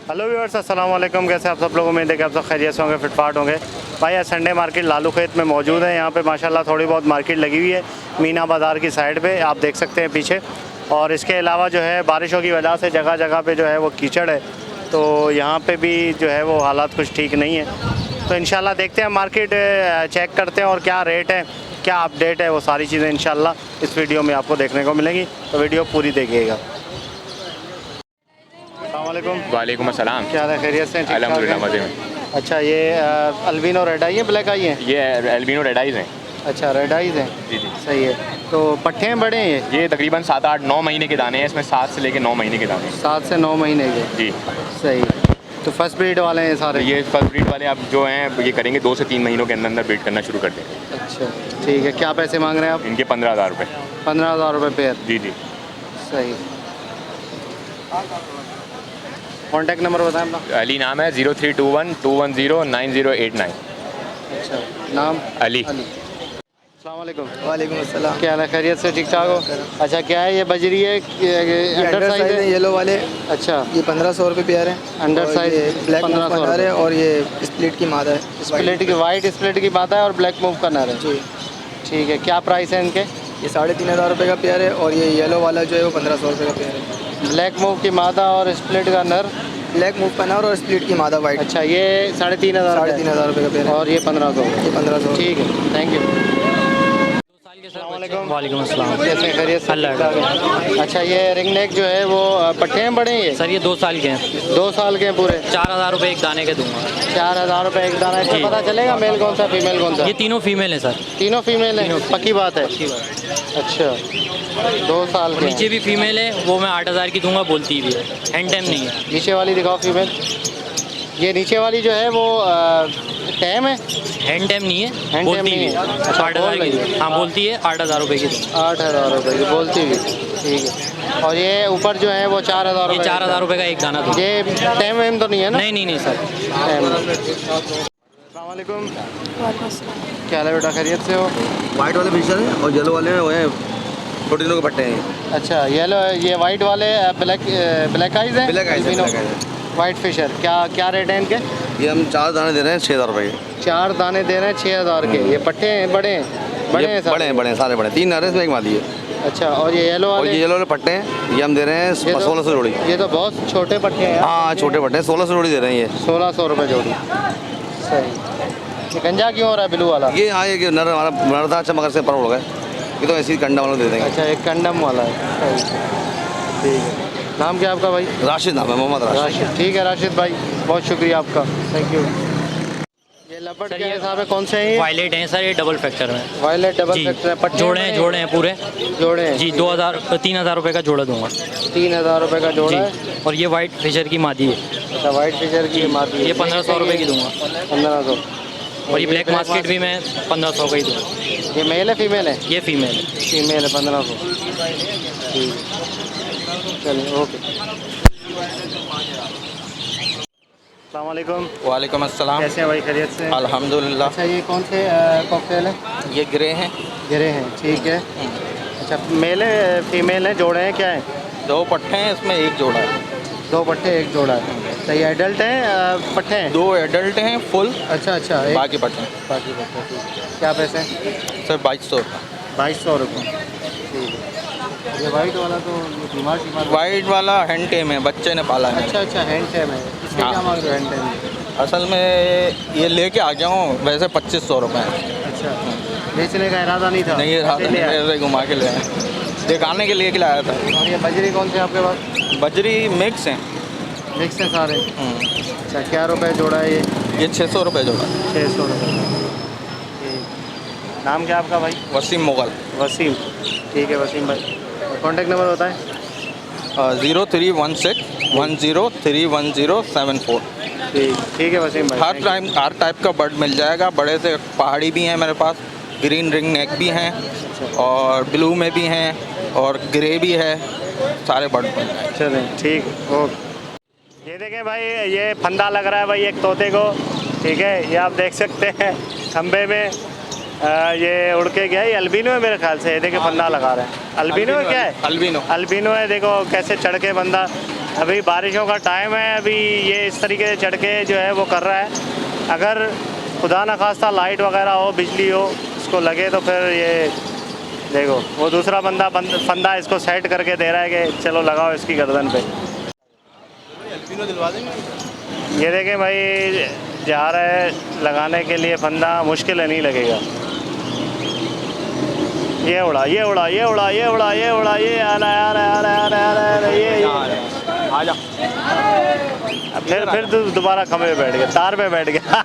Hello viewers, अस्सलाम वालेकुम। कैसे आप सब लोग? उम्मीद है कि आप सब खैरियत से होंगे, फिटफाट होंगे। भाई आज संडे मार्केट लालू खेत में मौजूद है। यहाँ पे माशाल्लाह थोड़ी बहुत मार्केट लगी हुई है मीना बाज़ार की साइड पे, आप देख सकते हैं पीछे। और इसके अलावा जो है बारिशों की वजह से जगह जगह पे जो है वो कीचड़ है, तो यहाँ पे भी जो है वो हालात कुछ ठीक नहीं है। तो इंशाल्लाह देखते हैं, मार्केट चेक करते हैं और क्या रेट है, क्या अपडेट है, वो सारी चीज़ें इंशाल्लाह इस वीडियो में आपको देखने को मिलेंगी। तो वीडियो पूरी देखिएगा। वालेकुम अस्सलाम। क्या हाल है? खैरियत से? अल्हम्दुलिल्लाह मज़े में। अच्छा, ये अल्बिनो रेड आई है, ब्लैक आई है? ये एल्बिनो रेड आइज़ हैं। अच्छा, रेड आइज हैं। जी जी, सही है। तो पट्टे हैं बड़े हैं ये तकरीबन 7, 8, 9 महीने के दाने हैं। इसमें 7 से लेकर 9 महीने के दाने हैं। 7 से 9 महीने के। जी सही है। तो फर्स्ट ब्रीड वाले हैं सारे? ये फर्स्ट ब्रीड वाले आप जो हैं ये करेंगे 2 से 3 महीनों के अंदर ब्रीड करना शुरू कर देंगे। अच्छा ठीक है। क्या पैसे मांग रहे हैं आप? इनके 15,000 रुपये। 15,000 रुपये पेयर? जी जी। सही। कॉन्टैक्ट नंबर बताएं अपना। अली नाम है, 032121090989। अच्छा, नाम? अली। अस्सलाम वालेकुम। वालेकुम अस्सलाम। क्या हाल है? खैरियत से? ठीक ठाक हो? अच्छा, क्या है ये बजरी है? अंडर साइज है? येलो वाले। अच्छा, ये 1500 रुपये पेयर है। अंडर साइज ब्लैक 1500 है और ये स्प्लिट की मादा है। स्प्लिट की, वाइट स्प्लिट की बात है और ब्लैक मूव का नर है। जी ठीक है। क्या प्राइस है इनके? ये 3,500 रुपये का पेयर है और ये येलो वाला जो है वो 1500 रुपये का पेयर है। ब्लैक मूव की मादा और स्प्लिट का नर? ब्लैक मूव का नर और स्प्लिट की मादा वाइट। अच्छा, ये 3,500 3,500 रुपये का पेयर है और ये 1500? ये 1500। ठीक है, थैंक यू। वालेकुम अस्सलाम। कैसे? खैरियत से? अल्लाह ठीक-ठाक। अच्छा, ये रिंग नेक जो है वो पट्टे हैं बड़े हैं ये? सर ये 2 साल के हैं। 2 साल के हैं पूरे? 4,000 रुपये एक दाने के दूंगा। 4,000 रुपये एक दाना। इससे जी। पता चलेगा मेल कौन सा फीमेल कौन सा? ये तीनों फीमेल हैं सर। तीनों फीमेल हैं? पक्की बात है? अच्छा, 2 साल के नीचे हैं। भी फीमेल है, वो मैं 8,000 की दूंगा, बोलती भी है, हैंड टाइम नहीं है। नीचे वाली दिखाओ फीमेल। ये नीचे वाली जो है वो टैम है? हैंड टाइम नहीं है, टाइम बोलती नहीं भी है। है। अच्छा, 8,000 बोल रही है। की, हाँ बोलती है, 8,000 रुपये की दूंगा। 8,000 रुपये की बोलती हुई। ठीक है। और ये ऊपर जो है वो 4,000 ये रुपये? 4,000 रुपये का एक दाना दूंगा। ये टैम वैम तो नहीं है ना? नहीं नहीं नहीं सर। अस्सलाम वालेकुम। क्या हाल है बेटा? खैरियत से हो? वाइट वाले फिशर हैं और येलो वाले वो हैं छोटे दिनों के पट्टे हैं। अच्छा, येलो, ये वाइट वाले ब्लैक आइज हैं? Black eyes Albino? White fisher. क्या रेट है इनके? ये हम 4 दाने दे रहे हैं 6,000 रुपये के। 4 दाने दे रहे हैं 6,000 के। ये पट्टे हैं बड़े हैं? बड़े हैं सारे? बड़े हैं सारे बड़े। 3 नर हैं, इसमें एक मादी है। अच्छा, और ये येलो और वाले? ये येलो वाले पट्टे हैं, ये हम दे रहे हैं ये तो- 1600 जोड़ी। ये तो बहुत छोटे पट्टे हैं यार। हाँ, छोटे पट्टे हैं, 1600 जोड़ी दे रहे हैं ये। 1600 रुपये जोड़ी। सही। ये गंजा क्यों हो रहा है ब्लू वाला? ये हाँ, ये नर हमारा नर था, अच्छा मगर से पर उड़ गए। ये तो ऐसे ही कंडा वालों को दे देंगे। अच्छा, एक कंडम वाला है। सही। ठीक है। नाम क्या आपका भाई? राशिद नाम है, मोहम्मद राशिद। राशिद। ठीक है राशिद भाई, बहुत शुक्रिया आपका, थैंक यू। ये लपट सर, क्या ये हिसाब है? कौन से हैं ये? वायलेट हैं सर, ये डबल फैक्टर में। वायलेट डबल जी, फैक्टर है। पट्टे जोड़े हैं, जोड़े हैं पूरे। जोड़े हैं? जी, 3,000 रुपये का जोड़ा दूंगा। 3,000 रुपये का जोड़ा है। जी, और ये वाइट फिशर की मादी है, अच्छा, वाइट फिशर की मादी है। ये 1,500 रुपये की दूंगा। 1500। और ये ब्लैक मास्केट भी मैं 1,500 का ही दूँगा। ये मेल है फीमेल है? ये फीमेल है। फीमेल है, 1500। ठीक है, चलिए, ओके। अस्सलाम वालेकुम। वालेकुम अस्सलाम। कैसे हैं भाई? खैरियत से? अल्हम्दुलिल्लाह। अच्छा, ये कौन से कॉकटेल है? ये ग्रे हैं। गिरे हैं, ठीक है। अच्छा, मेल है फीमेल है, जोड़े हैं, क्या है? 2 पट्टे हैं, इसमें एक जोड़ा है। 2 पट्टे एक जोड़ा है। सही। एडल्ट हैं पट्टे हैं? 2 एडल्ट हैं फुल, अच्छा अच्छा, एक बाकी पट्टे हैं। बाकी पट्टे। ठीक है। क्या पैसे हैं? सर 2200 का। 2200 रुपये। ठीक है। ये वाइट वाला तो ये बीमार वाइट वाला हैंड टेम है, बच्चे ने पाला है। अच्छा अच्छा, हैंड टाइम है। इसके हाँ। क्या मांग रहे हो हैंड टाइम? असल में ये लेके आ गया हूँ, वैसे 2500 रुपये हैं। अच्छा, बेचने का इरादा नहीं था? नहीं रहा ऐसे ले आए? था, घुमा के ले आए, दिखाने के लिए लाया था। और ये बजरी कौन से आपके पास? बजरी मिक्स हैं। मिक्स हैं सारे? अच्छा, क्या रुपए जोड़ा है ये? ये 600 रुपये जोड़ा। 600 रुपये। ठीक। नाम क्या आपका भाई? वसीम मुगल। वसीम। ठीक है वसीम भाई, कॉन्टैक्ट नंबर बताएं। 0316103107 ठीक है वसीम भाई, हर टाइप का बर्ड मिल जाएगा। बड़े से पहाड़ी भी हैं मेरे पास, ग्रीन रिंग नेक भी हैं और ब्लू में भी हैं और ग्रे भी है, सारे बर्ड मिल जाएंगे। चलें ठीक, ओके। ये देखें भाई, ये फंदा लग रहा है भाई एक तोते को, ठीक है, ये आप देख सकते हैं खंबे में। ये उड़ के गया, ये अल्बिनो है मेरे ख्याल से। ये देखिए फंदा लगा रहे हैं। अल्बिनो है क्या है? अल्बिनो। अल्बिनो है। देखो कैसे चढ़ के बंदा, अभी बारिशों का टाइम है, अभी ये इस तरीके से चढ़ के जो है वो कर रहा है। अगर खुदा न खास्ता लाइट वगैरह हो, बिजली हो, इसको लगे तो फिर ये देखो वो दूसरा बंदा फंदा इसको सेट करके दे रहा है कि चलो लगाओ इसकी गर्दन पे। ये देखें भाई जा रहा है लगाने के लिए फंदा, मुश्किल है, नहीं लगेगा। ये उड़ा, ये उड़ा, ये उड़ा, ये उड़ा, ये उड़ा, ये आ रहा है, आ रहा है, आ रहा है, आ रहा है, आ रहा है, ये आ जा। फिर दोबारा खंभे पे बैठ गया, तार पे बैठ गया।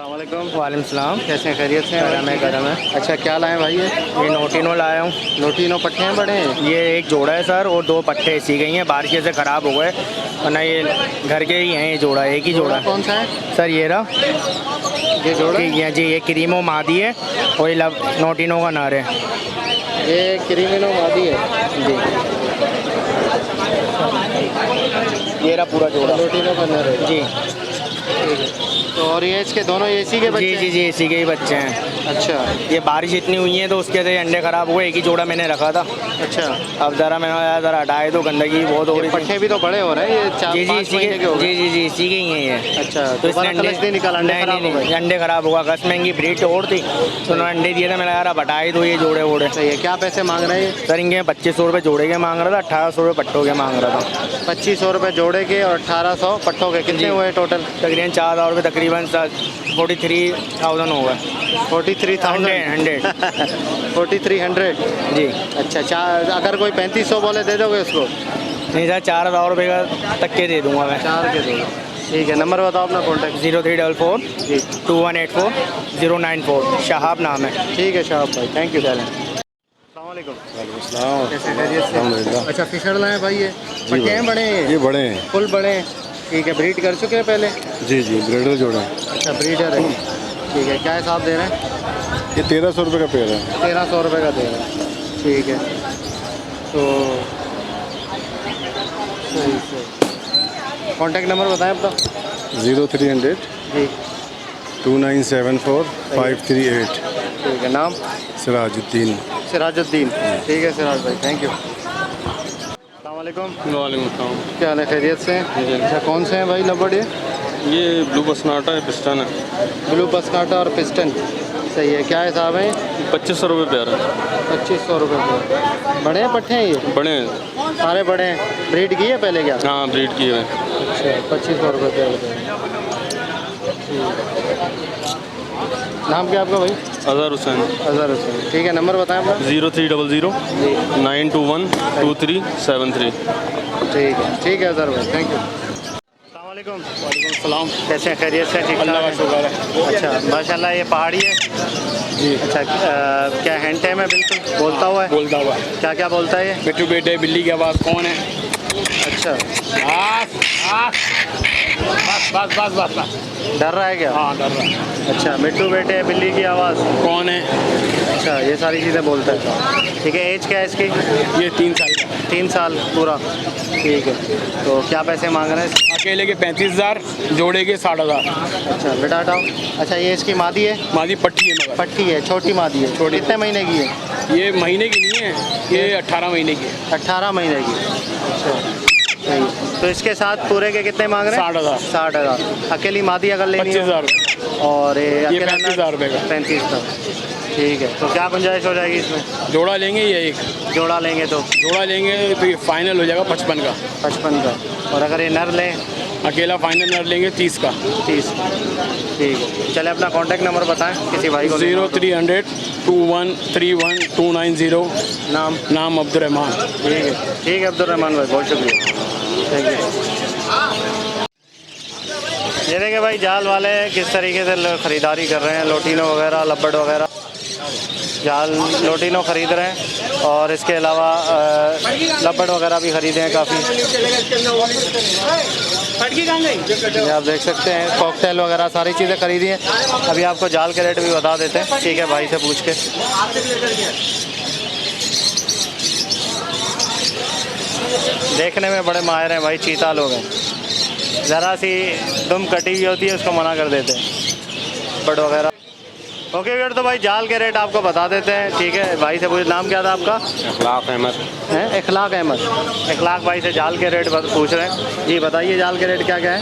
वालेकुम सलाम। कैसे हैं, खैरियत से हैं? गरम है। अच्छा क्या लाए भाई? ये नोटिनो लाया हूँ। नोटिनो पट्टे हैं बड़े हैं? ये एक जोड़ा है सर, और 2 पट्टे सी गई हैं, बारिश से ख़राब हो गए, वरना ये घर के ही हैं। ये जोड़ा एक ही जोड़ा है। कौन सा है सर? ये रहा, ये जोड़ा? ये जी, ये क्रीमो मादी है और ये नोटिनो का नर है। ये क्रीमिनो मादी है जी। ये रहा पूरा जोड़ा, नोटिनो का नर है जी। तो और ये इसके दोनों एसी के बच्चे जी जी जी, इसी के ही बच्चे हैं। अच्छा ये बारिश इतनी हुई है तो उसके से अंडे ख़राब हुए। एक ही जोड़ा मैंने रखा था, अच्छा। अब ज़रा मैंने यार ज़रा हटाए तो गंदगी बहुत हो रही थी। पट्टे भी तो बड़े हो रहे हैं, ये 4-5 महीने के हो गए। जी जी जी, इसी के ही हैं ये। अच्छा तो इसने दोबारा कलच नहीं निकाला, अंडे खराब हो गए? अंडे खराब होगा, कस महंगी ब्रीड और थी तो उन्होंने अंडे दिए थे। मैंने यार बटाए तो ये जोड़े वोड़े। सही है। क्या पैसे मांग रहे हैं? सर इनके 2500 रुपये जोड़े के मांग रहा था, 1800 रुपये पट्टों के मांग रहा था। 2500 रुपये जोड़े के और 1800 पट्टों के। कितने हुए टोटल? तकरीबन 4000 रुपये, तकरीबन 43,000 हो गए। 43,000 4300 जी। अच्छा अगर कोई 3500 बोले दे दोगे उसको? नहीं सर, 4000 रुपये का तक के दे दूँगा मैं। 4 के दोगे, ठीक है। नंबर बताओ अपना कॉन्टैक्ट। 0344 जी 2184 094। शहाब नाम है। ठीक है शाहब भाई, थैंक यू। कैसे खैरियत से? अच्छा फिशर लाए भाई, ये पट्टे हैं बड़े हैं? ये बड़े हैं। फुल बड़े हैं, ठीक है। ब्रीड कर चुके हैं पहले? जी जी, ब्रीडर जोड़े हैं। अच्छा ब्रीडर है, ठीक है। क्या हिसाब दे रहे हैं? ये 1300 रुपये का पेड़ है। 1300 रुपये का दे रहे हैं, ठीक है। तो सही कॉन्टैक्ट नंबर बताएं अपना। 0300 जी 2974 538। ठीक है। नाम? सिराजुद्दीन। सिराजुद्दीन, ठीक है सिराज भाई, थैंक यू। अस्सलामुअलैकुम। वालेकुम। क्या हाल है, खैरियत से? अच्छा कौन से हैं भाई लबड़ ये ब्लू बसनाटा है, पिस्टन है। ब्लू बसकाटा और पिस्टन, सही है। क्या हिसाब है? 2500 रुपये प्यार है। 2500 रुपये। बड़े हैं पट्टे हैं ये? बड़े हैं। सारे बड़े हैं। ब्रीड की है पहले क्या? हाँ ब्रीड किए हुए। अच्छा 2500 रुपये पे। नाम क्या आपका भाई? अजहर हुसैन। अजहर हुसैन, ठीक है। नंबर बताएं अपना। 0300 921 2373। ठीक है अजहर भाई, थैंक यू। अस्सलामुअलैकुम। वालेकुम सलाम। कैसे हैं, खैरियत से? ठीक अल्लाह का ठाक शुक्र है। है। अच्छा माशाल्लाह, ये पहाड़ी है जी। अच्छा। क्या हैंड टाइम है? बिल्कुल बोलता हुआ है? बोलता हुआ। क्या क्या बोलता है ये? बेटू बेटे बिल्ली की आवाज़ कौन है? अच्छा बस बस बस बस बस। डर रहा है क्या? हाँ डर रहा है। अच्छा मिट्टू बेटे बिल्ली की आवाज़, कौन है? अच्छा ये सारी चीज़ें बोलता है, ठीक है। एज क्या है इसकी? ये 3 साल का। 3 साल पूरा, ठीक है। तो क्या पैसे मांग रहे हैं? अकेले के 35,000, जोड़े के 60,000। अच्छा बेटा हटाओ। अच्छा ये इसकी मादी है? मादी पट्टी है मगर। पट्टी है, छोटी मादी है। छोटी। कितने महीने की है? ये महीने की नहीं है, ये 18 महीने की है। 18 महीने की। अच्छा सही। तो इसके साथ पूरे के कितने मांग रहे हैं? 60,000। 60,000। अकेली मादी अगर लेनी है? 25,000। और ये अकेला 35,000 रुपये का। 35,000, ठीक है। तो क्या गुंजाइश हो जाएगी इसमें? जोड़ा लेंगे ये एक जोड़ा लेंगे तो? जोड़ा लेंगे तो ये फाइनल हो जाएगा 55 का। 55 का। और अगर ये नर लें? अकेला फाइनल नर लेंगे 30 का। 30, ठीक है। चले अपना कॉन्टैक्ट नंबर बताएं किसी भाई को। 0300 2131 290। नाम अब्दुलरहमान। ठीक है अब्दुलरहमान भाई, बहुत शुक्रिया, थैंक यू। ये देखिए भाई जाल वाले किस तरीके से ख़रीदारी कर रहे हैं, लोटिनो वगैरह, लब्बड़ वगैरह। जाल लोटिनो ख़रीद रहे हैं और इसके अलावा लब्बड़ वगैरह भी ख़रीदे हैं काफ़ी। ये आप देख सकते हैं, कॉकटेल वगैरह सारी चीज़ें ख़रीदी हैं। अभी आपको जाल के रेट भी बता देते हैं, ठीक है, भाई से पूछ के। देखने में बड़े माहिर हैं भाई, चीता लोग हैं। ज़रा सी दुम कटी हुई होती है उसको मना कर देते हैं, बट वगैरह। ओके व्यवर, तो भाई जाल के रेट आपको बता देते हैं, ठीक है। भाई से पूछ, नाम क्या था आपका? इखलाक अहमद। हैं, इखलाक अहमद। इखलाक भाई से जाल के रेट पूछ रहे हैं जी। बताइए जाल के रेट क्या क्या है?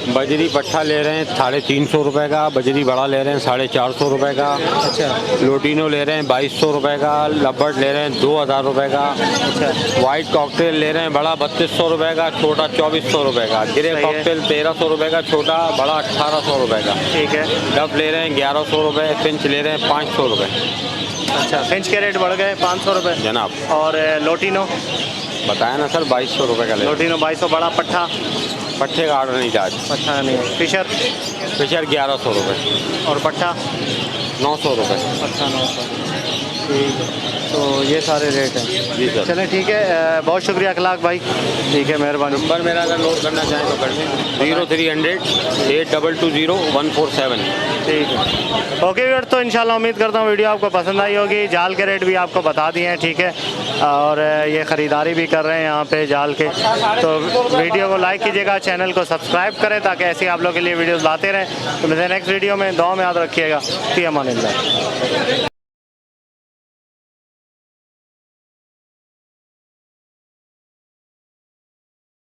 बजरी पट्ठा ले रहे हैं 350 रुपये का, बजरी बड़ा ले रहे हैं 450 रुपये का। अच्छा। लोटिनो ले रहे हैं 2200 रुपये का, लब्बट ले रहे हैं 2000 रुपये का। अच्छा। वाइट कॉकटेल ले रहे हैं बड़ा 3200 रुपये का, छोटा 2400 रुपये का। ग्रे सही है। कॉकटेल 1300 रुपये का, छोटा बड़ा 1800 रुपये का। ठीक है। डब ले रहे हैं 1100 रुपये, फिंच ले रहे हैं 500 रुपये अच्छा, फिंच के रेट बढ़ गए 500 रुपये जनाब। और लोटिनो? बताया ना सर 2200 रुपये का ले रहे हैं। लोटिनो 2200। बड़ा पट्ठा? पट्ठे का ऑर्डर नहीं चार्ज। पट्ठा नहीं है। फिशर? फिशर 1100 रुपये और पट्ठा? 900 रुपये। अच्छा, 900। ठीक है, तो ये सारे रेट हैं जी सर। चलें, ठीक है। बहुत शुक्रिया अखलाक भाई, ठीक है, मेहरबानी। नंबर मेरा अगर नोट करना चाहें तो कर लें 0300 8220 147। ठीक है, ओके व्यूअर्स, तो इंशाल्लाह उम्मीद करता हूँ वीडियो आपको पसंद आई होगी। जाल के रेट भी आपको बता दिए हैं, ठीक है। और ये ख़रीदारी भी कर रहे हैं यहाँ पे जाल के। तो वीडियो को लाइक कीजिएगा, चैनल को सब्सक्राइब करें ताकि ऐसे आप लोग के लिए वीडियोज़ लाते रहें। तो मिलते हैं नेक्स्ट वीडियो में, दुआ में याद रखिएगा। फ़ी अमानिल्लाह।